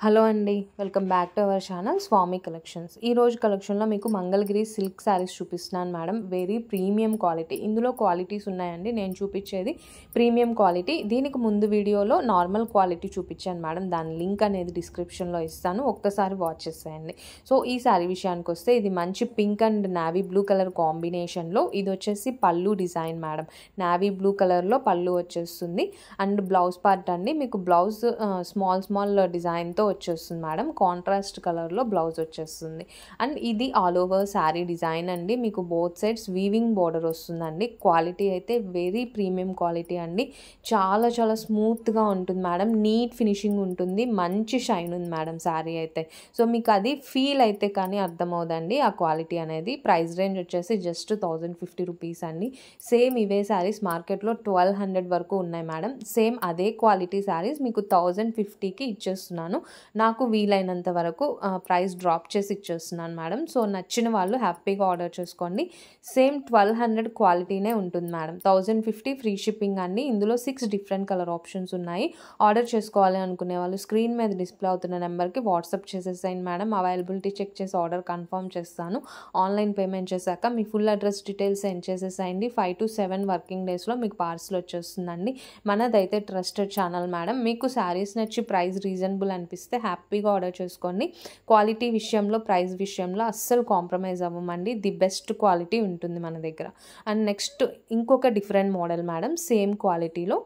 Hello అండి, welcome back to our channel Swami collections. ఈ రోజు కలెక్షన్లో మీకు మంగళగిరి సిల్క్ శారీస్ చూపిస్తున్నాను మేడం. Very premium quality. ఇందులో క్వాలిటీస్ ఉన్నాయండి. నేను చూపించేది ప్రీమియం క్వాలిటీ. దీనికి ముందు వీడియోలో నార్మల్ క్వాలిటీ చూపించాను మేడం. దాని లింక్ అనేది డిస్క్రిప్షన్లో ఇస్తాను, ఒక్కసారి వాచ్ చేసేయండి. సో ఈ శారీ విషయానికి వస్తే ఇది మంచి pink and navy blue colour కాంబినేషన్లో. ఇది వచ్చేసి పళ్ళు డిజైన్ మేడం. నావీ బ్లూ కలర్లో పళ్ళు వచ్చేస్తుంది. అండ్ బ్లౌజ్ పార్ట్ అండి, మీకు బ్లౌజ్ స్మాల్ డిజైన్తో వచ్చేస్తుంది మేడం. కాంట్రాస్ట్ కలర్లో బ్లౌజ్ వచ్చేస్తుంది. అండ్ ఇది ఆల్ ఓవర్ శారీ డిజైన్ అండి. మీకు బోత్ సైడ్స్ వీవింగ్ బోర్డర్ వస్తుందండి. క్వాలిటీ అయితే వెరీ ప్రీమియం క్వాలిటీ అండి. చాలా స్మూత్గా ఉంటుంది మేడం. నీట్ ఫినిషింగ్ ఉంటుంది. మంచి షైన్ ఉంది మేడం శారీ అయితే. సో మీకు అది ఫీల్ అయితే కానీ అర్థమవుదండి ఆ క్వాలిటీ అనేది. ప్రైస్ రేంజ్ వచ్చేసి జస్ట్ 1050 రూపీస్ అండి. సేమ్ ఇవే శారీస్ మార్కెట్లో 1200 వరకు ఉన్నాయి మేడం. సేమ్ అదే క్వాలిటీ శారీస్ మీకు 1050కి ఇచ్చేస్తున్నాను. నాకు వీలైనంత వరకు ప్రైస్ డ్రాప్ చేసి ఇచ్చేస్తున్నాను మేడం. సో నచ్చిన వాళ్ళు హ్యాపీగా ఆర్డర్ చేసుకోండి. సేమ్ 1200 క్వాలిటీనే ఉంటుంది మేడం. 1050 ఫ్రీ షిప్పింగ్ అండి. ఇందులో 6 డిఫరెంట్ కలర్ ఆప్షన్స్ ఉన్నాయి. ఆర్డర్ చేసుకోవాలి అనుకునే వాళ్ళు స్క్రీన్ మీద డిస్ప్లే అవుతున్న నెంబర్కి వాట్సాప్ చేసేసేయండి మేడం. అవైలబిలిటీ చెక్ చేసి ఆర్డర్ కన్ఫర్మ్ చేస్తాను. ఆన్లైన్ పేమెంట్ చేశాక మీ ఫుల్ అడ్రస్ డీటెయిల్స్ సెండ్ చేసేసేయండి. 5 to 7 వర్కింగ్ డేస్లో మీకు పార్సల్ వచ్చేస్తుందండి. మనదైతే ట్రస్టెడ్ ఛానల్ మేడం. మీకు శారీస్ నచ్చి ప్రైస్ రీజనబుల్ అనిపిస్తే హ్యాపీగా ఆర్డర్ చేసుకోండి. క్వాలిటీ విషయంలో, ప్రైస్ విషయంలో అస్సలు కాంప్రమైజ్ అవ్వమండి. ది బెస్ట్ క్వాలిటీ ఉంటుంది మన దగ్గర. అండ్ నెక్స్ట్ ఇంకొక డిఫరెంట్ మోడల్ మేడం, సేమ్ క్వాలిటీలో.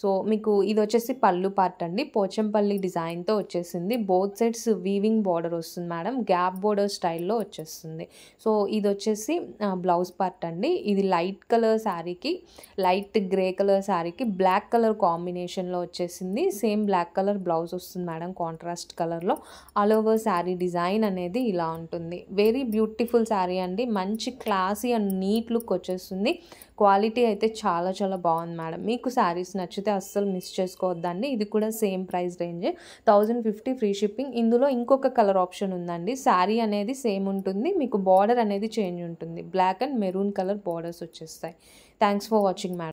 సో మీకు ఇది వచ్చేసి పళ్ళు పార్ట్ అండి. పోచంపల్లి డిజైన్తో వచ్చేసింది. బోత్ సైడ్స్ వీవింగ్ బార్డర్ వస్తుంది మేడం. గ్యాప్ బోర్డర్ స్టైల్లో వచ్చేస్తుంది. సో ఇది వచ్చేసి బ్లౌజ్ పార్ట్ అండి. ఇది లైట్ కలర్ శారీకి, లైట్ గ్రే కలర్ శారీకి బ్లాక్ కలర్ కాంబినేషన్లో వచ్చేసింది. సేమ్ బ్లాక్ కలర్ బ్లౌజ్ వస్తుంది మేడం. కాంట్రాస్ట్ కలర్లో ఆల్ ఓవర్ శారీ డిజైన్ అనేది ఇలా ఉంటుంది. వెరీ బ్యూటిఫుల్ శారీ అండి. మంచి క్లాసీ అండ్ నీట్ లుక్ వచ్చేస్తుంది. క్వాలిటీ అయితే చాలా బాగుంది మేడం. మీకు శారీస్ నచ్చితే అస్సలు మిస్ చేసుకోవద్దండి. ఇది కూడా same price range 1050 free shipping. ఇందులో ఇంకొక కలర్ ఆప్షన్ ఉందండి. శారీ అనేది సేమ్ ఉంటుంది, మీకు బార్డర్ అనేది చేంజ్ ఉంటుంది. Black and maroon colour borders వచ్చేస్తాయి. Thanks for watching madam.